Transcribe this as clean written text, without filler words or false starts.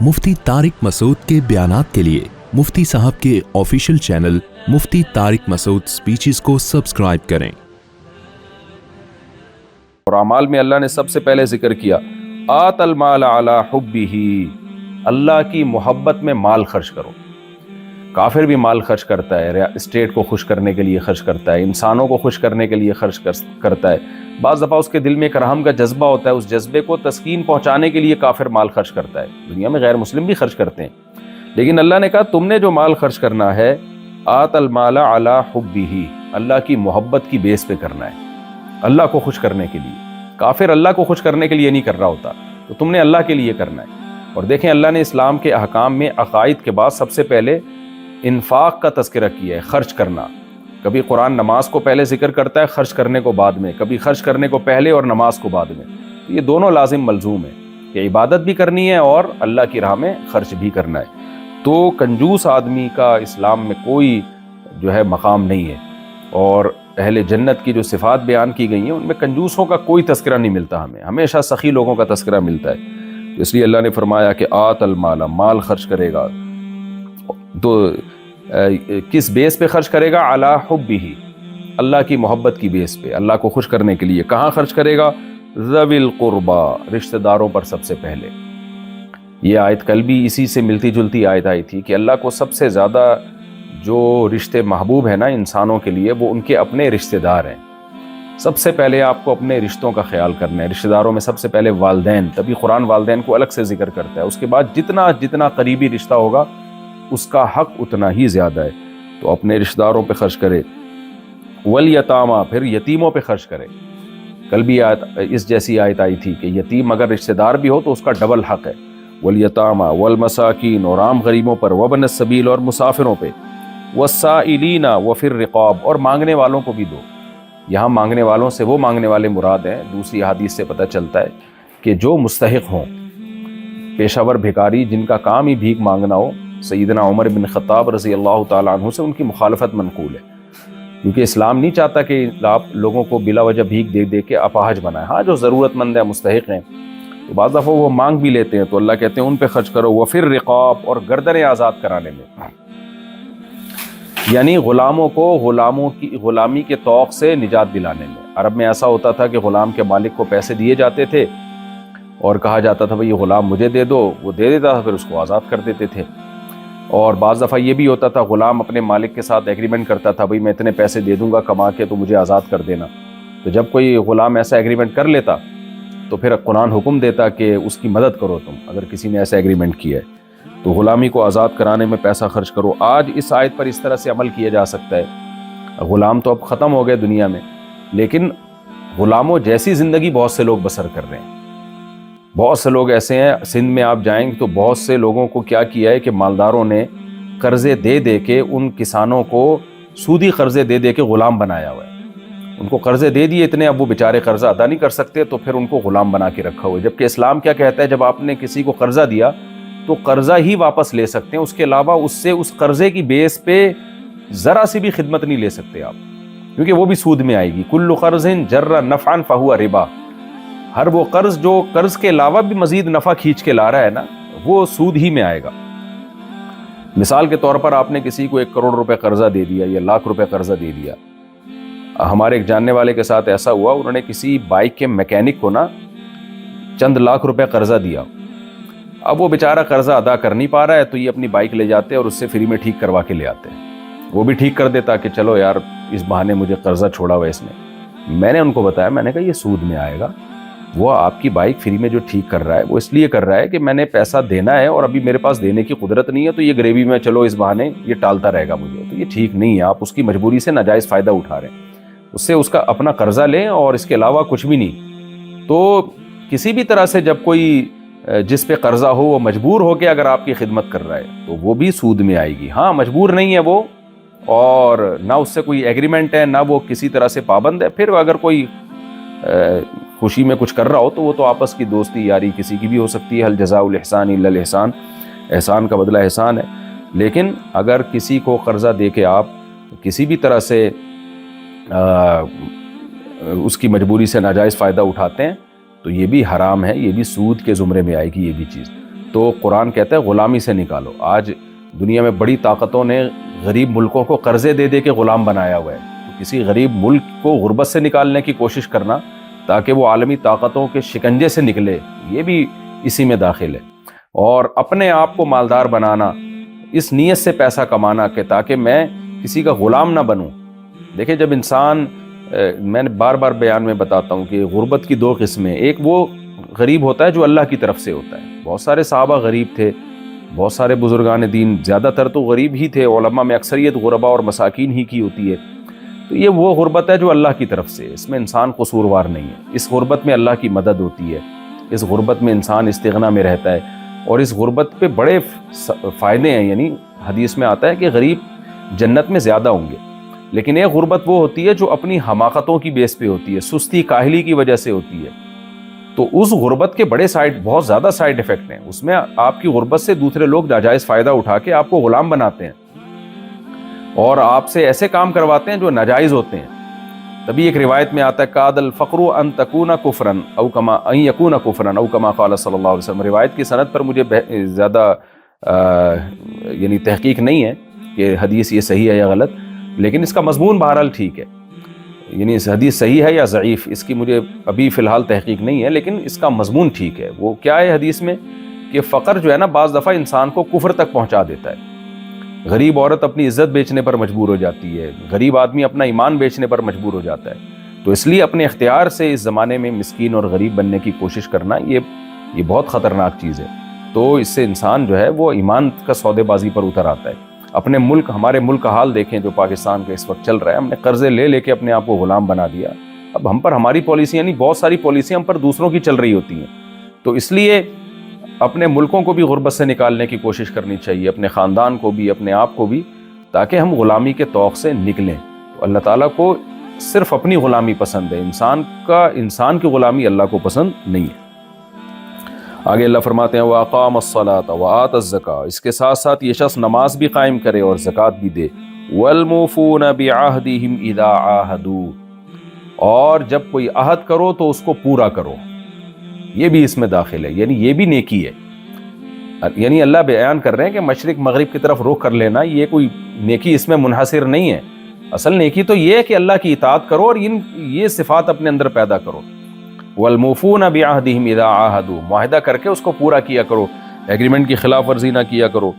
मुफ्ती तारिक मसूद के बयानात के लिए मुफ्ती साहब के ऑफिशियल चैनल मुफ्ती तारिक मसूद स्पीचेस को सब्सक्राइब करें। और अमाल में अल्लाह ने सबसे पहले जिक्र किया आतल माल अला हुब्बिही, अल्लाह की मोहब्बत में माल खर्च करो। काफिर भी माल खर्च करता है, स्टेट को खुश करने के लिए खर्च करता है, इंसानों को खुश करने के लिए खर्च करता है। बाज़ दफ़ा उसके दिल में एक रहम का जज्बा होता है, उस जज्बे को तस्कीन पहुंचाने के लिए काफिर माल खर्च करता है। दुनिया में गैर मुस्लिम भी खर्च करते हैं, लेकिन अल्लाह ने कहा तुमने जो माल खर्च करना है आतल माला अला हुब्बिही, अल्लाह की मोहब्बत की बेस पे करना है, अल्लाह को खुश करने के लिए। काफिर अल्लाह को खुश करने के लिए नहीं कर रहा होता, तो तुमने अल्लाह के लिए करना है। और देखें अल्लाह ने इस्लाम के अहकाम में अकायद के बाद सबसे पहले इन्फाक का तज़किरा किया है, खर्च करना। कभी कुरान नमाज को पहले जिक्र करता है, खर्च करने को बाद में, कभी खर्च करने को पहले और नमाज को बाद में। तो ये दोनों लाजिम मलजूम है कि इबादत भी करनी है और अल्लाह की राह में खर्च भी करना है। तो कंजूस आदमी का इस्लाम में कोई जो है मकाम नहीं है, और अहले जन्नत की जो सिफ़ात बयान की गई हैं उनमें कंजूसों का कोई तज़किरा नहीं मिलता, हमें हमेशा सखी लोगों का तज़किरा मिलता है। तो इसलिए अल्लाह ने फरमाया कि आतल माला, माल खर्च करेगा तो किस बेस पे खर्च करेगा? अला हुब्बिही, अल्लाह की मोहब्बत की बेस पे, अल्लाह को खुश करने के लिए। कहाँ खर्च करेगा? ज़विल क़ुरबा, रिश्तेदारों पर सबसे पहले। ये आयत कल भी इसी से मिलती जुलती आयत आई थी कि अल्लाह को सबसे ज़्यादा जो रिश्ते महबूब है ना इंसानों के लिए, वो उनके अपने रिश्तेदार हैं। सबसे पहले आपको अपने रिश्तों का ख्याल करना है। रिश्तेदारों में सबसे पहले वालदैन, तभी कुरान वालदैन को अलग से जिक्र करता है। उसके बाद जितना जितना करीबी रिश्ता होगा उसका हक उतना ही ज़्यादा है, तो अपने रिश्तेदारों पे खर्च करे। वल यतामा, फिर यतीमों पे खर्च करे। कल भी आयत इस जैसी आयत आई थी कि यतीम अगर रिश्तेदार भी हो तो उसका डबल हक है। वल यतामा वल मसाकीन, और आम गरीबों पर, वबन सबील, और मुसाफिरों पे, वसाइलीना व फिर रिक़ाब, और मांगने वालों को भी दो। यहाँ मांगने वालों से वो मांगने वाले मुराद हैं। दूसरी हदीस से पता चलता है कि जो मुस्तहिक हों, पेशावर भिखारी जिनका काम ही भीख मांगना हो। सैयदना उमर बिन ख़त्ताब रज़ी अल्लाह ताला अन्हु से उनकी मुखालफत मनकूल है, क्योंकि इस्लाम नहीं चाहता कि आप लोगों को बिला वजह भीख दे दे के अपाहज बनाए। हाँ, जो ज़रूरतमंद है, मुस्तहिक हैं, तो बाज़ दफ़ा वो मांग भी लेते हैं, तो अल्लाह कहते हैं उन पे खर्च करो। वह फिर रिक़ाब, और गर्दनें आज़ाद कराने में, यानी ग़ुलामों को ग़ुलामी के तौक़ से निजात दिलाने में। अरब में ऐसा होता था कि ग़ुलाम के मालिक को पैसे दिए जाते थे और कहा जाता था भाई ये ग़ुलाम मुझे दे दो, वो दे देता था, फिर उसको आज़ाद कर देते थे। और बाज़ दफ़ा ये भी होता था ग़ुलाम अपने मालिक के साथ एग्रीमेंट करता था, भाई मैं इतने पैसे दे दूंगा कमा के, तो मुझे आज़ाद कर देना। तो जब कोई ग़ुलाम ऐसा एग्रीमेंट कर लेता तो फिर कुरान हुक्म देता कि उसकी मदद करो तुम, अगर किसी ने ऐसा एग्रीमेंट किया है तो ग़ुलामी को आज़ाद कराने में पैसा खर्च करो। आज इस आयत पर इस तरह से अमल किया जा सकता है। ग़ुलाम तो अब ख़त्म हो गए दुनिया में, लेकिन ग़ुलामों जैसी ज़िंदगी बहुत से लोग बसर कर रहे हैं। बहुत से लोग ऐसे हैं, सिंध में आप जाएंगे तो बहुत से लोगों को क्या किया है कि मालदारों ने कर्ज़े दे दे के उन किसानों को सूदी कर्ज़े दे दे के ग़ुलाम बनाया हुआ है। उनको कर्ज़े दे दिए इतने, अब वो बेचारे कर्ज़ा अदा नहीं कर सकते, तो फिर उनको ग़ुलाम बना के रखा हुआ है। जबकि इस्लाम क्या कहता है, जब आपने किसी को कर्ज़ा दिया तो कर्ज़ा ही वापस ले सकते हैं, उसके अलावा उससे उस कर्ज़े की बेस पे ज़रा सी भी खिदमत नहीं ले सकते आप, क्योंकि वो भी सूद में आएगी। कुल्लु क़र्ज़िन जर्रा नफ़अन फ़हुवा रिबा, हर वो कर्ज जो कर्ज के अलावा भी मजीद नफ़ा खींच के ला रहा है ना, वो सूद ही में आएगा। मिसाल के तौर पर आपने किसी को 1 करोड़ रुपए कर्जा दे दिया या लाख रुपए कर्जा दे दिया। हमारे एक जानने वाले के साथ ऐसा हुआ, उन्होंने किसी बाइक के मैकेनिक को ना चंद लाख रुपए कर्जा दिया। अब वो बेचारा कर्जा अदा कर नहीं पा रहा है, तो ये अपनी बाइक ले जाते और उससे फ्री में ठीक करवा के ले आते हैं। वो भी ठीक कर देता कि चलो यार इस बहाने मुझे कर्जा छोड़ा हुआ इसने। मैंने उनको बताया, मैंने कहा ये सूद में आएगा। वो आपकी बाइक फ्री में जो ठीक कर रहा है वो इसलिए कर रहा है कि मैंने पैसा देना है और अभी मेरे पास देने की कुदरत नहीं है, तो ये ग्रेवी में चलो इस बहाने ये टालता रहेगा मुझे, तो ये ठीक नहीं है। आप उसकी मजबूरी से नाजायज़ फ़ायदा उठा रहे हैं, उससे उसका अपना कर्जा लें और इसके अलावा कुछ भी नहीं। तो किसी भी तरह से जब कोई जिस पे कर्जा हो वो मजबूर हो के अगर आपकी खिदमत कर रहा है तो वो भी सूद में आएगी। हाँ, मजबूर नहीं है वो, और ना उससे कोई एग्रीमेंट है, ना वो किसी तरह से पाबंद है। फिर अगर कोई खुशी में कुछ कर रहा हो तो वो तो आपस की दोस्ती यारी किसी की भी हो सकती है। हल जज़ाउल इहसान इल्लल इहसान, एहसान का बदला एहसान है। लेकिन अगर किसी को कर्जा दे के आप किसी भी तरह से उसकी मजबूरी से नाजायज़ फ़ायदा उठाते हैं तो ये भी हराम है, ये भी सूद के ज़ुमरे में आएगी ये भी चीज़। تو قرآن کہتا ہے غلامی سے نکالو۔ آج دنیا میں بڑی طاقتوں نے غریب ملکوں کو قرضے دے دے کے غلام بنایا ہوا ہے، تو کسی غریب ملک کو غربت سے نکالنے کی کوشش کرنا تاکہ وہ عالمی طاقتوں کے شکنجے سے نکلے، یہ بھی اسی میں داخل ہے۔ اور اپنے آپ کو مالدار بنانا، اس نیت سے پیسہ کمانا کہ تاکہ میں کسی کا غلام نہ بنوں۔ دیکھیں جب انسان، میں نے بار بار بیان میں بتاتا ہوں کہ غربت کی دو قسمیں، ایک وہ غریب ہوتا ہے جو اللہ کی طرف سے ہوتا ہے، بہت سارے صحابہ غریب تھے، بہت سارے بزرگان دین زیادہ تر تو غریب ہی تھے، علماء میں اکثریت غربا اور مساکین ہی کی ہوتی ہے، تو یہ وہ غربت ہے جو اللہ کی طرف سے، اس میں انسان قصوروار نہیں ہے، اس غربت میں اللہ کی مدد ہوتی ہے، اس غربت میں انسان استغنا میں رہتا ہے، اور اس غربت پہ بڑے فائدے ہیں، یعنی حدیث میں آتا ہے کہ غریب جنت میں زیادہ ہوں گے۔ لیکن ایک غربت وہ ہوتی ہے جو اپنی حماقتوں کی بیس پہ ہوتی ہے، سستی کاہلی کی وجہ سے ہوتی ہے، تو اس غربت کے بہت زیادہ سائیڈ ایفیکٹ ہیں، اس میں آپ کی غربت سے دوسرے لوگ ناجائز فائدہ اٹھا کے آپ کو غلام بناتے ہیں اور آپ سے ایسے کام کرواتے ہیں جو ناجائز ہوتے ہیں۔ تبھی ایک روایت میں آتا ہے کاد الفقر ان تکون کفرن او کما ان یکون کفرن او کما قال صلی اللہ علیہ وسلم۔ روایت کی سند پر مجھے زیادہ یعنی تحقیق نہیں ہے کہ حدیث یہ صحیح ہے یا غلط، لیکن اس کا مضمون بہرحال ٹھیک ہے، یعنی اس حدیث صحیح ہے یا ضعیف اس کی مجھے ابھی فی الحال تحقیق نہیں ہے، لیکن اس کا مضمون ٹھیک ہے۔ وہ کیا ہے حدیث میں کہ فقر جو ہے نا بعض دفعہ انسان کو کفر تک پہنچا دیتا ہے۔ غریب عورت اپنی عزت بیچنے پر مجبور ہو جاتی ہے، غریب آدمی اپنا ایمان بیچنے پر مجبور ہو جاتا ہے، تو اس لیے اپنے اختیار سے اس زمانے میں مسکین اور غریب بننے کی کوشش کرنا یہ بہت خطرناک چیز ہے۔ تو اس سے انسان جو ہے وہ ایمان کا سودے بازی پر اتر آتا ہے۔ اپنے ملک، ہمارے ملک کا حال دیکھیں جو پاکستان کا اس وقت چل رہا ہے، ہم نے قرضے لے کے اپنے آپ کو غلام بنا دیا۔ اب ہم پر ہماری پالیسیاں نہیں، بہت ساری پالیسیاں ہم پر دوسروں کی چل رہی ہوتی ہیں، تو اس لیے اپنے ملکوں کو بھی غربت سے نکالنے کی کوشش کرنی چاہیے، اپنے خاندان کو بھی، اپنے آپ کو بھی، تاکہ ہم غلامی کے طوق سے نکلیں۔ تو اللہ تعالیٰ کو صرف اپنی غلامی پسند ہے، انسان کی غلامی اللہ کو پسند نہیں ہے۔ آگے اللہ فرماتے ہیں وَأَقَامَ الصَّلَاةَ وَآتَى الزَّكَاةَ، اس کے ساتھ ساتھ یہ شخص نماز بھی قائم کرے اور زکوٰۃ بھی دے۔ وَالْمُوفُونَ بِعَهْدِهِمْ إِذَا عَاهَدُوا، اور جب کوئی عہد کرو تو اس کو پورا کرو، یہ بھی اس میں داخل ہے، یعنی یہ بھی نیکی ہے۔ یعنی اللہ بیان کر رہے ہیں کہ مشرق مغرب کی طرف رخ کر لینا یہ کوئی نیکی اس میں منحصر نہیں ہے، اصل نیکی تو یہ ہے کہ اللہ کی اطاعت کرو اور یہ صفات اپنے اندر پیدا کرو۔ وَالْمُوفُونَ بِعَهْدِهِمْ إِذَا عَاهَدُوا، معاہدہ کر کے اس کو پورا کیا کرو، ایگریمنٹ کی خلاف ورزی نہ کیا کرو۔